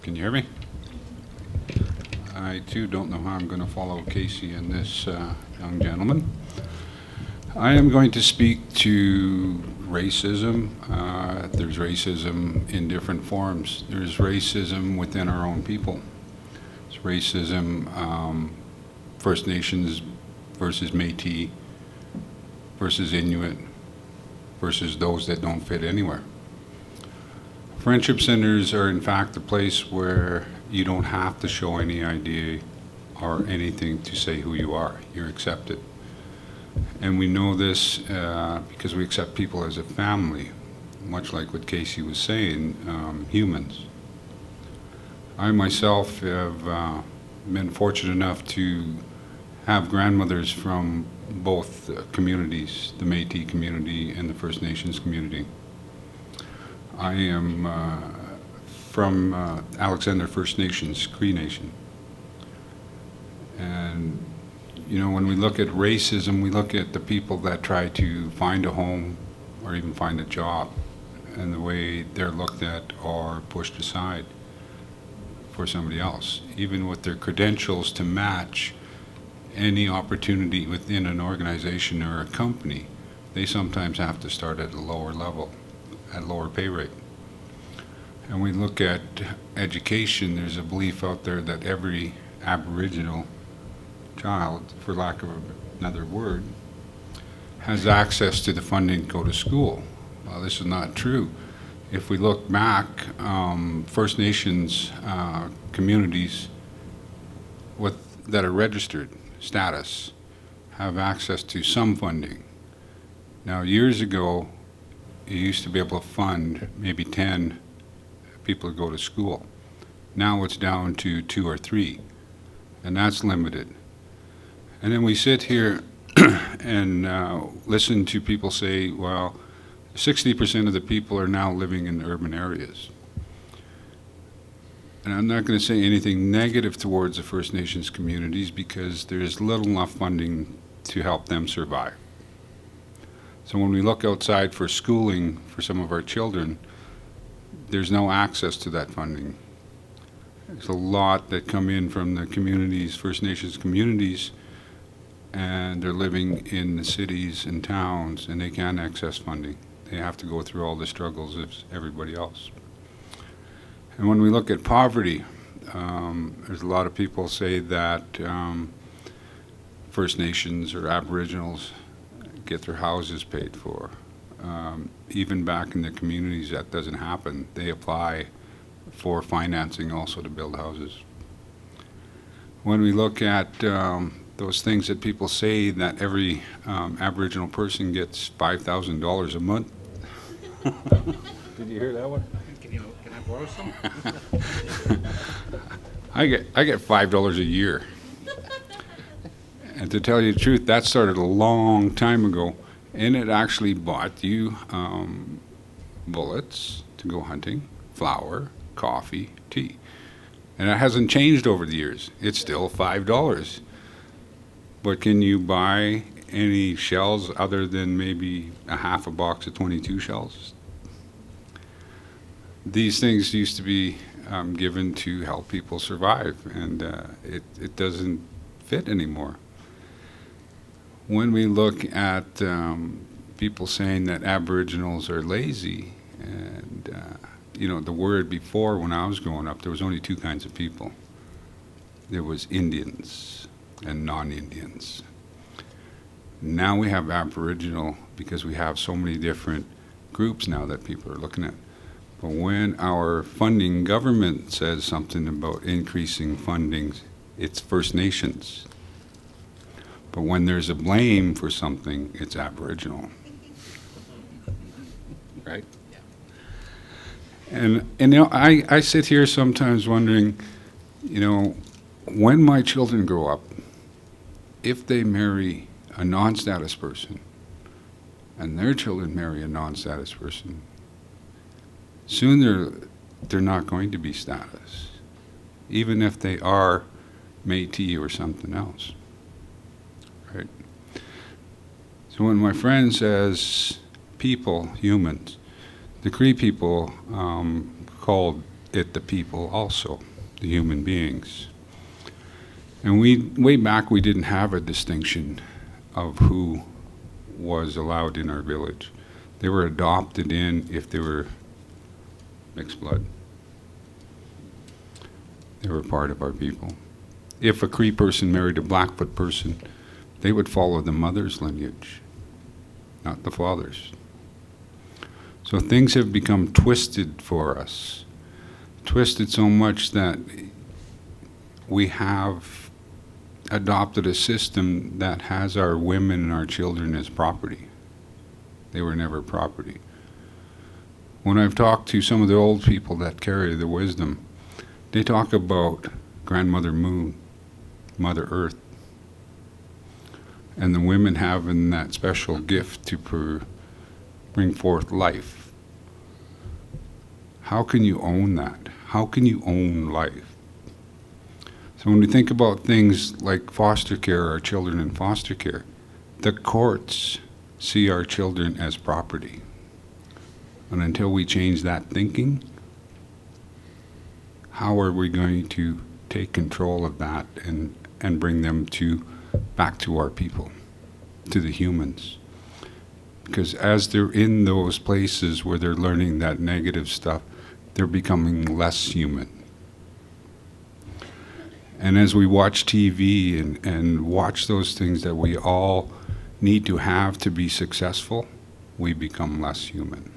Can you hear me? I too don't know how I'm going to follow Casey and this young gentleman. I am going to speak to racism. There's racism in different forms. There's racism within our own people. It's racism, First Nations versus Métis versus Inuit versus those that don't fit anywhere. Friendship centers are in fact a place where you don't have to show any ID or anything to say who you are. You're accepted. And we know this because we accept people as a family, much like what Casey was saying, humans. I myself have been fortunate enough to have grandmothers from both communities, the Métis community and the First Nations community. I am from Alexander First Nations, Cree Nation. And you know, when we look at racism, we look at the people that try to find a home or even find a job, and the way they're looked at or pushed aside for somebody else, even with their credentials to match any opportunity within an organization or a company. They sometimes have to start at a lower level, at a lower pay rate. And we look at education, there's a belief out there that every Aboriginal child, for lack of another word, has access to the funding to go to school. Well, this is not true. If we look back, First Nations communities that are registered status have access to some funding. Now, years ago, you used to be able to fund maybe 10 people to go to school. Now it's down to 2 or 3, and that's limited. And then we sit here and listen to people say, well, 60% of the people are now living in urban areas. And I'm not going to say anything negative towards the First Nations communities because there's little enough funding to help them survive. So when we look outside for schooling for some of our children, there's no access to that funding. There's a lot that come in from the communities, First Nations communities, and they're living in the cities and towns, and they can't access funding. They have to go through all the struggles as everybody else. And when we look at poverty, there's a lot of people say that First Nations or Aboriginals get their houses paid for. Even back in the communities, that doesn't happen. They apply for financing also to build houses. When we look at those things that people say that every Aboriginal person gets $5,000 a month. Did you hear that one? Can I borrow some? I get $5 a year. And to tell you the truth, that started a long time ago, and it actually bought you bullets to go hunting, flour, coffee, tea. And it hasn't changed over the years. It's still $5. But can you buy any shells other than maybe a half a box of 22 shells? These things used to be given to help people survive, and it doesn't fit anymore. When we look at people saying that Aboriginals are lazy, and you know, the word before when I was growing up, there was only 2 kinds of people. There was Indians and non-Indians. Now we have Aboriginal because we have so many different groups now that people are looking at. But when our funding government says something about increasing funding, it's First Nations. But when there's a blame for something, it's Aboriginal. Right? And you know, I sit here sometimes wondering, you know, when my children grow up, if they marry a non-status person and their children marry a non-status person, soon they're not going to be status, even if they are Métis or something else, right? So when my friend says people, humans, the Cree people called it the people also, the human beings. And way back, we didn't have a distinction of who was allowed in our village. They were adopted in if they were mixed blood. They were part of our people. If a Cree person married a Blackfoot person, they would follow the mother's lineage, not the father's. So things have become twisted for us. Twisted so much that we have adopted a system that has our women and our children as property. They were never property. When I've talked to some of the old people that carry the wisdom, they talk about Grandmother Moon, Mother Earth, and the women having that special gift to bring forth life. How can you own that? How can you own life? So when we think about things like foster care, our children in foster care, the courts see our children as property. And until we change that thinking, how are we going to take control of that and bring them back to our people, to the humans? Because as they're in those places where they're learning that negative stuff, they're becoming less human. And as we watch TV and watch those things that we all need to have to be successful, we become less human.